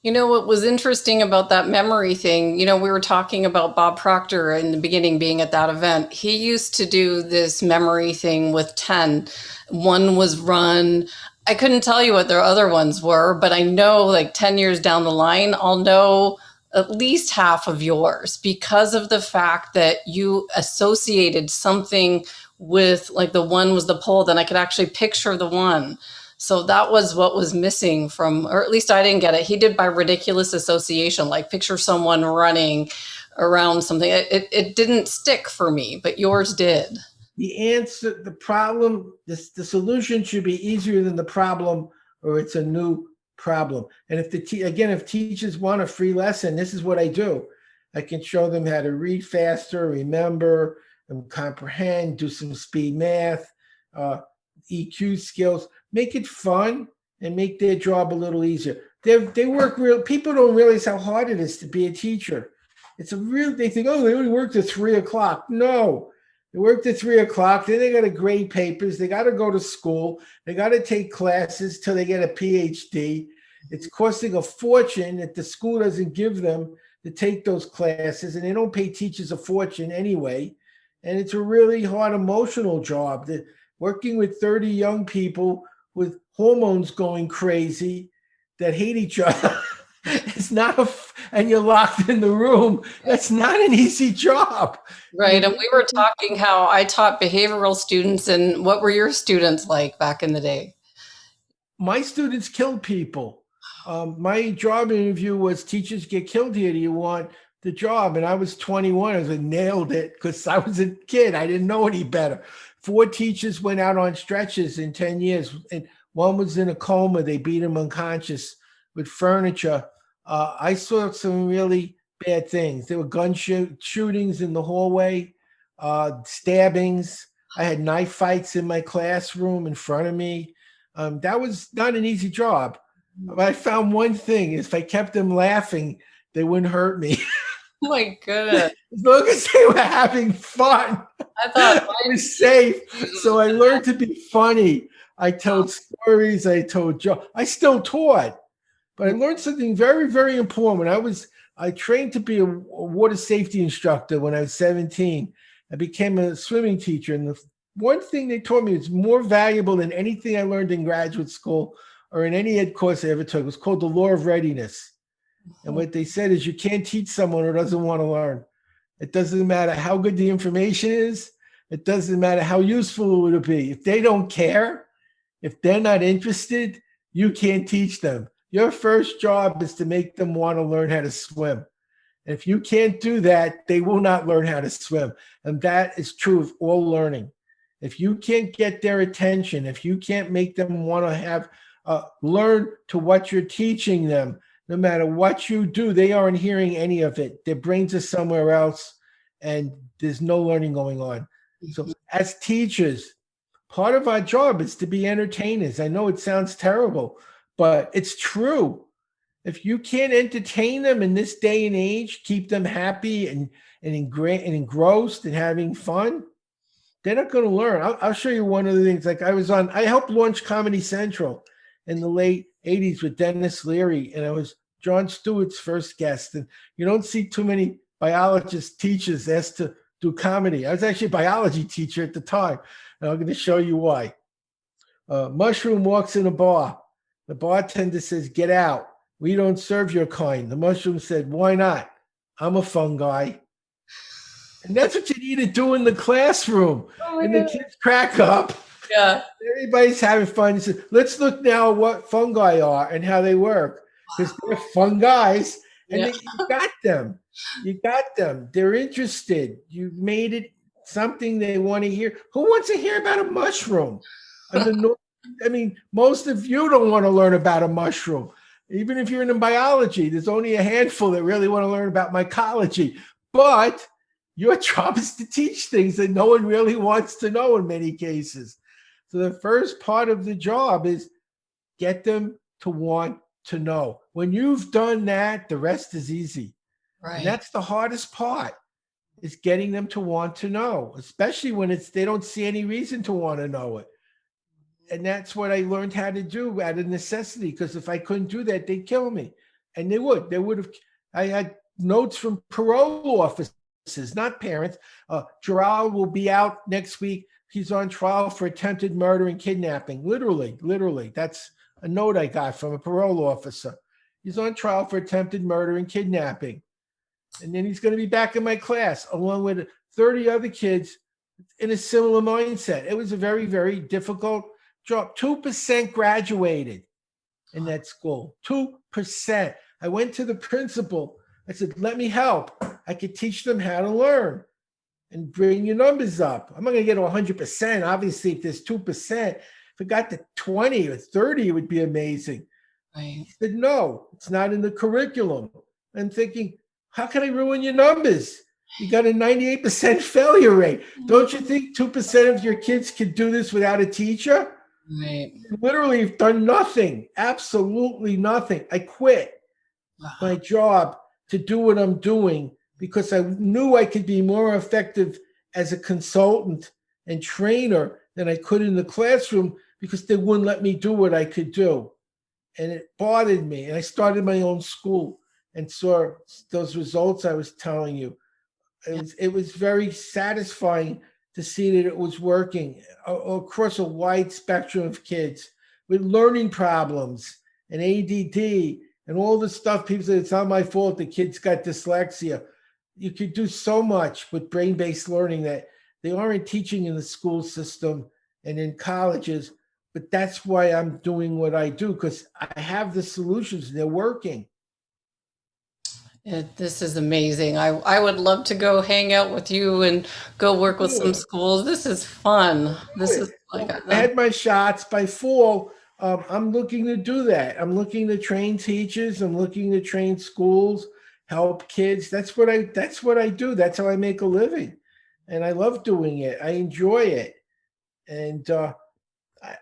You know, what was interesting about that memory thing, we were talking about Bob Proctor in the beginning being at that event. He used to do this memory thing with 10. One was run. I couldn't tell you what their other ones were, but I know like 10 years down the line, I'll know at least half of yours because of the fact that you associated something with, like, the one was the pole, then I could actually picture the one. So that was what was missing from, or at least I didn't get it. He did by ridiculous association, like picture someone running around something. It didn't stick for me, but yours did. The answer, the problem, the solution should be easier than the problem, or it's a new problem. And if if teachers want a free lesson, this is what I do. I can show them how to read faster, remember, and comprehend, do some speed math, EQ skills, make it fun and make their job a little easier. They work real. People don't realize how hard it is to be a teacher. They think, oh, they only work to 3:00. No, they work to 3:00. Then they got to grade papers. They got to go to school. They got to take classes till they get a PhD. It's costing a fortune that the school doesn't give them to take those classes, and they don't pay teachers a fortune anyway. And it's a really hard emotional job. Working with 30 young people with hormones going crazy that hate each other. It's not and you're locked in the room. That's not an easy job. Right. And we were talking how I taught behavioral students, and what were your students like back in the day? My students killed people. My job interview was, teachers get killed here. Do you want the job? And I was 21. I was like, nailed it, because I was a kid. I didn't know any better. 4 teachers went out on stretches in 10 years. And one was in a coma. They beat him unconscious with furniture. I saw some really bad things. There were gun shootings in the hallway, stabbings. I had knife fights in my classroom in front of me. That was not an easy job. But I found one thing: if I kept them laughing, they wouldn't hurt me. Oh my goodness. As long as they were having fun, I thought I was safe. So I learned to be funny. I told stories. I told jokes. I still taught, but I learned something very, very important. I trained to be a water safety instructor when I was 17. I became a swimming teacher. And the one thing they taught me is more valuable than anything I learned in graduate school or in any ed course I ever took. It was called the Law of Readiness. And what they said is, you can't teach someone who doesn't want to learn. It doesn't matter how good the information is. It doesn't matter how useful it would be. If they don't care, if they're not interested, you can't teach them. Your first job is to make them want to learn how to swim. And if you can't do that, they will not learn how to swim. And that is true of all learning. If you can't get their attention, if you can't make them want to have learn to what you're teaching them, no matter what you do, they aren't hearing any of it. Their brains are somewhere else, and there's no learning going on. So as teachers, part of our job is to be entertainers. I know it sounds terrible, but it's true. If you can't entertain them in this day and age, keep them happy and engrossed and having fun, they're not going to learn. I'll show you one of the things. Like I helped launch Comedy Central in the late 80s with Dennis Leary, and I was Jon Stewart's first guest. And you don't see too many biologist teachers asked to do comedy. I was actually a biology teacher at the time, and I'm going to show you why. Mushroom walks in a bar. The bartender says, "Get out. We don't serve your kind." The mushroom said, "Why not? I'm a fungi." And that's what you need to do in the classroom. And the kids crack up. Yeah. Everybody's having fun. He said, "Let's look now what fungi are and how they work." Because they're fun guys. And you got them. You got them. They're interested. You made it something they want to hear. Who wants to hear about a mushroom? I mean, most of you don't want to learn about a mushroom. Even if you're in biology, there's only a handful that really want to learn about mycology. But your job is to teach things that no one really wants to know in many cases. So the first part of the job is get them to want to know. When you've done that, the rest is easy. And Right. that's the hardest part, is getting them to want to know, especially when they don't see any reason to want to know it. And that's what I learned how to do out of necessity, because if I couldn't do that, they'd kill me. And they would have. I had notes from parole officers, not parents. Gerald will be out next week. He's on trial for attempted murder and kidnapping. Literally. That's a note I got from a parole officer. He's on trial for attempted murder and kidnapping. And then he's going to be back in my class along with 30 other kids in a similar mindset. It was a very, very difficult job. 2% graduated in that school. 2%. I went to the principal. I said, let me help. I could teach them how to learn and bring your numbers up. I'm not going to get to 100%. Obviously, if there's 2%, if it got to 20 or 30, it would be amazing. Right. He said, no, it's not in the curriculum. I'm thinking, how can I ruin your numbers? You got a 98% failure rate. Don't you think 2% of your kids could do this without a teacher? Right. Literally have done nothing, absolutely nothing. I quit my job to do what I'm doing because I knew I could be more effective as a consultant and trainer than I could in the classroom, because they wouldn't let me do what I could do. And it bothered me. And I started my own school and saw those results I was telling you. It was very satisfying to see that it was working across a wide spectrum of kids with learning problems and ADD and all the stuff. People say it's not my fault the kids got dyslexia. You could do so much with brain-based learning that they aren't teaching in the school system and in colleges. But that's why I'm doing what I do, because I have the solutions and they're working. This is amazing. I would love to go hang out with you and go work with some schools. This is fun. This is like I had my shots by fall. I'm looking to do that. I'm looking to train teachers. I'm looking to train schools, help kids. That's what I do. That's how I make a living. And I love doing it. I enjoy it. And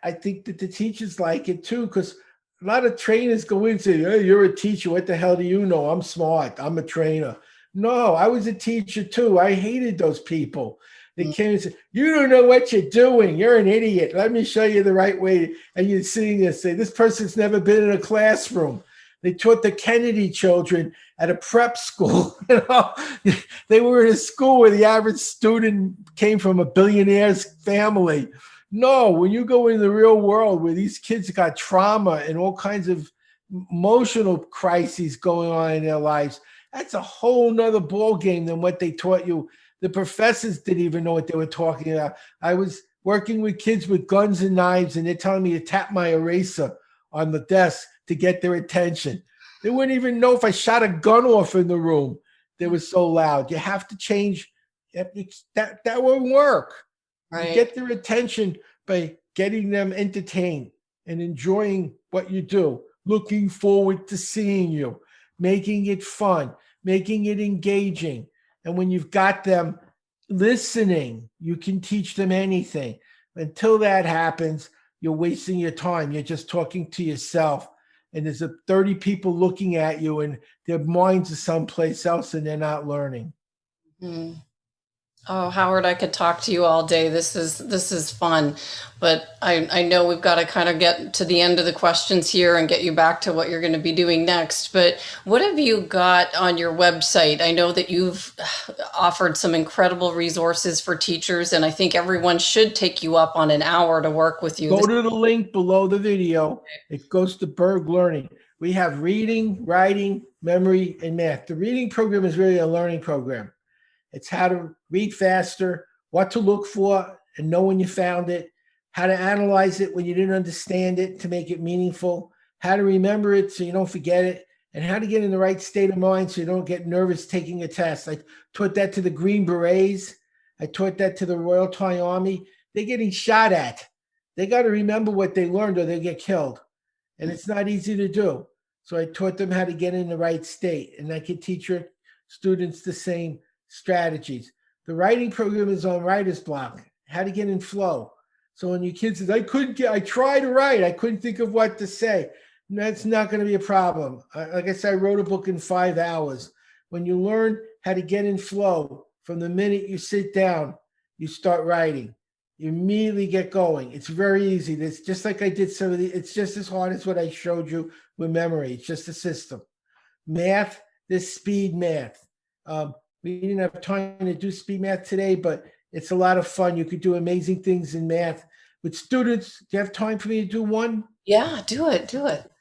I think that the teachers like it too, because a lot of trainers go in and say, hey, you're a teacher. What the hell do you know? I'm smart. I'm a trainer. No, I was a teacher too. I hated those people. They came and said, you don't know what you're doing. You're an idiot. Let me show you the right way. And you're sitting there say, this person's never been in a classroom. They taught the Kennedy children at a prep school. You know, they were in a school where the average student came from a billionaire's family. No, when you go in the real world where these kids got trauma and all kinds of emotional crises going on in their lives, that's a whole nother ball game than what they taught you. The professors didn't even know what they were talking about. I was working with kids with guns and knives, and they're telling me to tap my eraser on the desk to get their attention. They wouldn't even know if I shot a gun off in the room. They were so loud. You have to change. That won't work. right. You get their attention by getting them entertained and enjoying what you do, looking forward to seeing you, making it fun, making it engaging. And when you've got them listening, you can teach them anything. Until that happens, you're wasting your time. You're just talking to yourself. And there's 30 people looking at you and their minds are someplace else and they're not learning. Mm. Oh, Howard, I could talk to you all day. This is fun, but I know we've got to kind of get to the end of the questions here and get you back to what you're going to be doing next. But what have you got on your website? I know that you've offered some incredible resources for teachers, and I think everyone should take you up on an hour to work with you. Go to the link below the video. It goes to Berg Learning. We have reading, writing, memory, and math. The reading program is really a learning program. It's how to read faster, what to look for and know when you found it, how to analyze it when you didn't understand it to make it meaningful, how to remember it so you don't forget it, and how to get in the right state of mind so you don't get nervous taking a test. I taught that to the Green Berets. I taught that to the Royal Thai Army. They're getting shot at. They got to remember what they learned or they get killed. And it's not easy to do. So I taught them how to get in the right state, and I could teach your students the same strategies. The writing program is on writer's block, how to get in flow. So when your kid says, I tried to write, I couldn't think of what to say. That's not going to be a problem. Like I said, I wrote a book in 5 hours. When you learn how to get in flow, from the minute you sit down, you start writing. You immediately get going. It's very easy. It's just like I did some of the, it's just as hard as what I showed you with memory. It's just a system. Math, this speed math. We didn't have time to do speed math today, but it's a lot of fun. You could do amazing things in math with students. Do you have time for me to do one? Yeah, do it.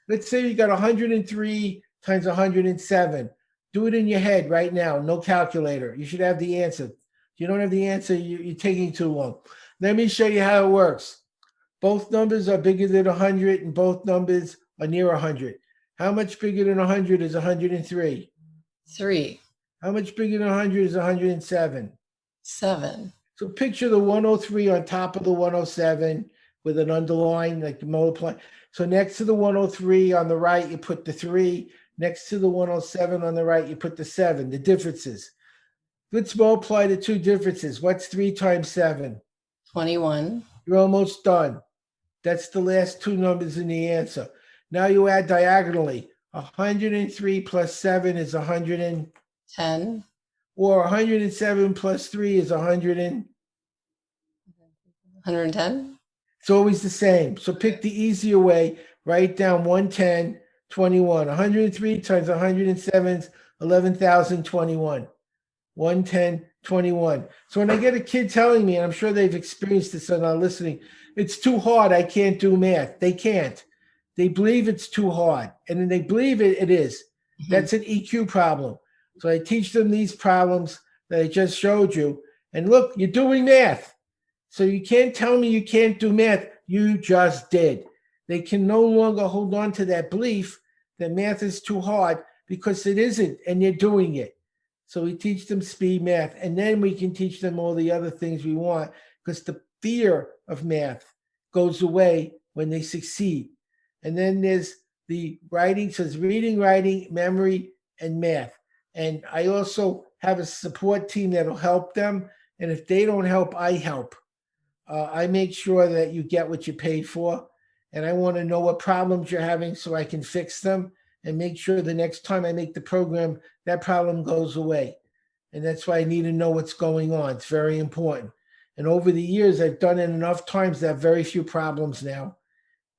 Let's say you got 103 times 107. Do it in your head right now. No calculator. You should have the answer. If you don't have the answer, you're taking too long. Let me show you how it works. Both numbers are bigger than 100 and both numbers are near 100. How much bigger than 100 is 103? 3. How much bigger than 100 is 107? 7. So picture the 103 on top of the 107 with an underline, like multiply. So next to the 103 on the right, you put the 3. Next to the 107 on the right, you put the 7, the differences. Let's multiply the two differences. What's 3 times 7? 21. You're almost done. That's the last two numbers in the answer. Now you add diagonally. 103 plus 7 is 110. 10. Or 107 plus 3 is 110. It's always the same. So pick the easier way. Write down 110, 21. 103 times 107 is 11,021. 110, 21. So when I get a kid telling me, and I'm sure they've experienced this and are listening, it's too hard, I can't do math. They can't. They believe it's too hard. And then they believe it is. That's an EQ problem. So I teach them these problems that I just showed you. And look, you're doing math. So you can't tell me you can't do math. You just did. They can no longer hold on to that belief that math is too hard because it isn't, and you're doing it. So we teach them speed math, and then we can teach them all the other things we want because the fear of math goes away when they succeed. And then there's the writing, so it's reading, writing, memory, and math. And I also have a support team that'll help them. And if they don't help, I help. I make sure that you get what you paid for. And I want to know what problems you're having so I can fix them and make sure the next time I make the program, that problem goes away. And that's why I need to know what's going on. It's very important. And over the years, I've done it enough times to have very few problems now.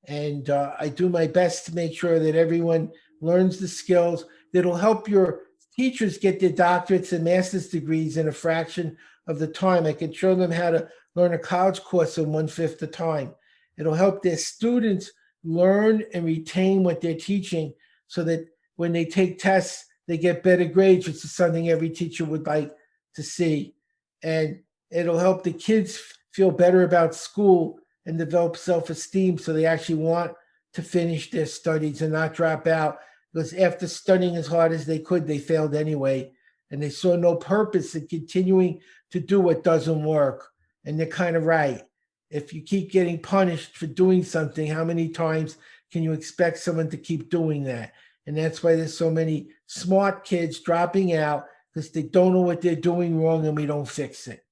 And I do my best to make sure that everyone learns the skills that'll help your teachers get their doctorates and master's degrees in a fraction of the time. I can show them how to learn a college course in 1/5 the time. It'll help their students learn and retain what they're teaching so that when they take tests, they get better grades, which is something every teacher would like to see. And it'll help the kids feel better about school and develop self-esteem so they actually want to finish their studies and not drop out. Because after studying as hard as they could, they failed anyway. And they saw no purpose in continuing to do what doesn't work. And they're kind of right. If you keep getting punished for doing something, how many times can you expect someone to keep doing that? And that's why there's so many smart kids dropping out because they don't know what they're doing wrong and we don't fix it.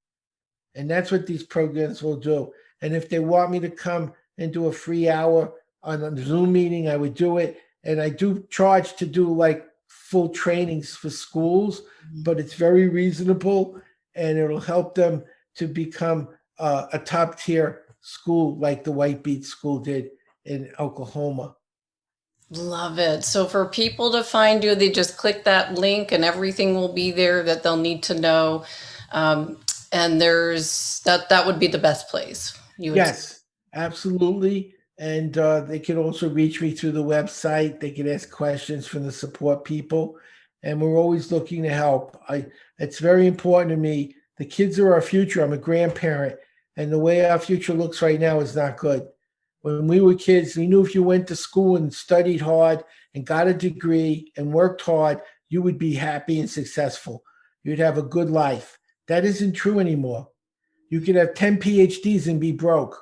And that's what these programs will do. And if they want me to come and do a free hour on a Zoom meeting, I would do it. And I do charge to do like full trainings for schools, but it's very reasonable and it'll help them to become a top tier school like the White Beach School did in Oklahoma. Love it. So for people to find you, they just click that link and everything will be there that they'll need to know. And there's that would be the best place. Yes, absolutely. And they can also reach me through the website. They can ask questions from the support people. And we're always looking to help. It's very important to me. The kids are our future. I'm a grandparent. And the way our future looks right now is not good. When we were kids, we knew if you went to school and studied hard and got a degree and worked hard, you would be happy and successful. You'd have a good life. That isn't true anymore. You could have 10 PhDs and be broke.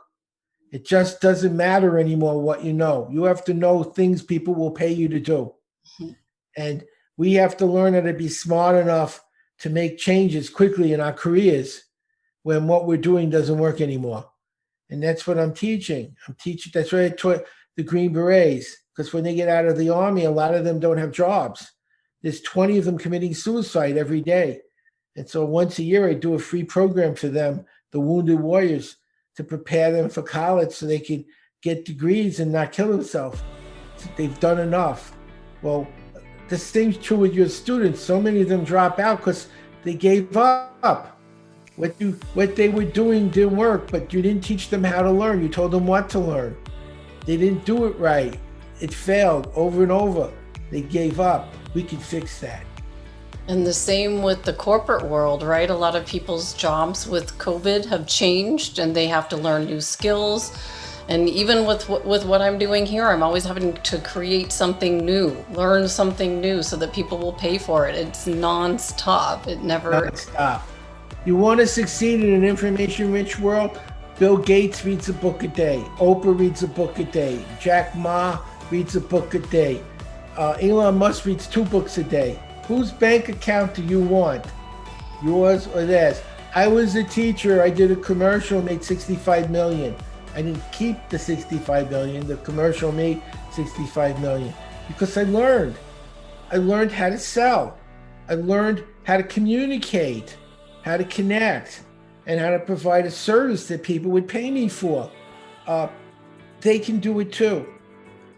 It just doesn't matter anymore what you know. You have to know things people will pay you to do. Mhm. And we have to learn how to be smart enough to make changes quickly in our careers when what we're doing doesn't work anymore. And that's what I'm teaching. That's why I taught the Green Berets, because when they get out of the army, a lot of them don't have jobs. There's 20 of them committing suicide every day. And so once a year, I do a free program for them, the Wounded Warriors, to prepare them for college so they can get degrees and not kill themselves. They've done enough. Well, the same true with your students. So many of them drop out because they gave up. What they were doing didn't work, but you didn't teach them how to learn. You told them what to learn. They didn't do it right. It failed over and over. They gave up. We can fix that. And the same with the corporate world, right? A lot of people's jobs with COVID have changed and they have to learn new skills. And even with what I'm doing here, I'm always having to create something new, learn something new so that people will pay for it. It's nonstop. It never... Nonstop. You want to succeed in an information-rich world? Bill Gates reads a book a day. Oprah reads a book a day. Jack Ma reads a book a day. Elon Musk reads 2 books a day. Whose bank account do you want? Yours or theirs? I was a teacher. I did a commercial, made $65 million. I didn't keep the $65 million. The commercial made $65 million because I learned. I learned how to sell. I learned how to communicate, how to connect, and how to provide a service that people would pay me for. They can do it too.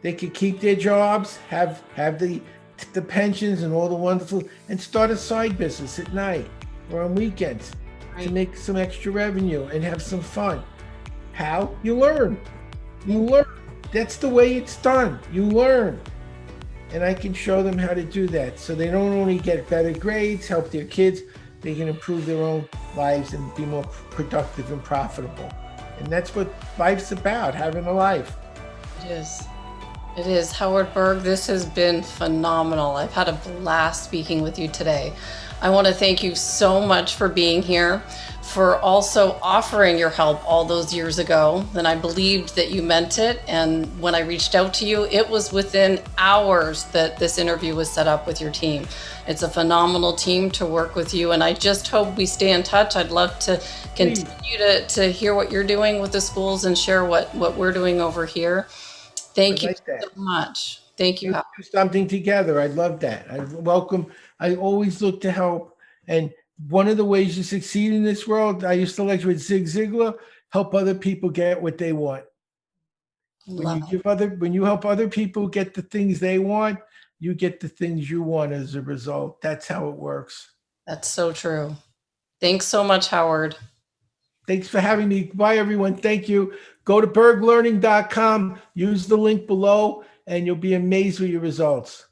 They can keep their jobs, have the pensions and all the wonderful, and start a side business at night or on weekends to make some extra revenue and have some fun. How? You learn. You learn. That's the way it's done. You learn. And I can show them how to do that. So they don't only get better grades, help their kids, they can improve their own lives and be more productive and profitable. And that's what life's about, having a life. It is. It is. Howard Berg, this has been phenomenal. I've had a blast speaking with you today. I want to thank you so much for being here, for also offering your help all those years ago. And I believed that you meant it. And when I reached out to you, it was within hours that this interview was set up with your team. It's a phenomenal team to work with you. And I just hope we stay in touch. I'd love to continue to hear what you're doing with the schools and share what we're doing over here. Thank you so much. Thank you. Do something together. I'd love that. I always look to help. And one of the ways you succeed in this world, I used to lecture with Zig Ziglar, help other people get what they want. When you help other people get the things they want, you get the things you want as a result. That's how it works. That's so true. Thanks so much, Howard. Thanks for having me. Bye, everyone. Thank you. Go to berglearning.com, use the link below, and you'll be amazed with your results.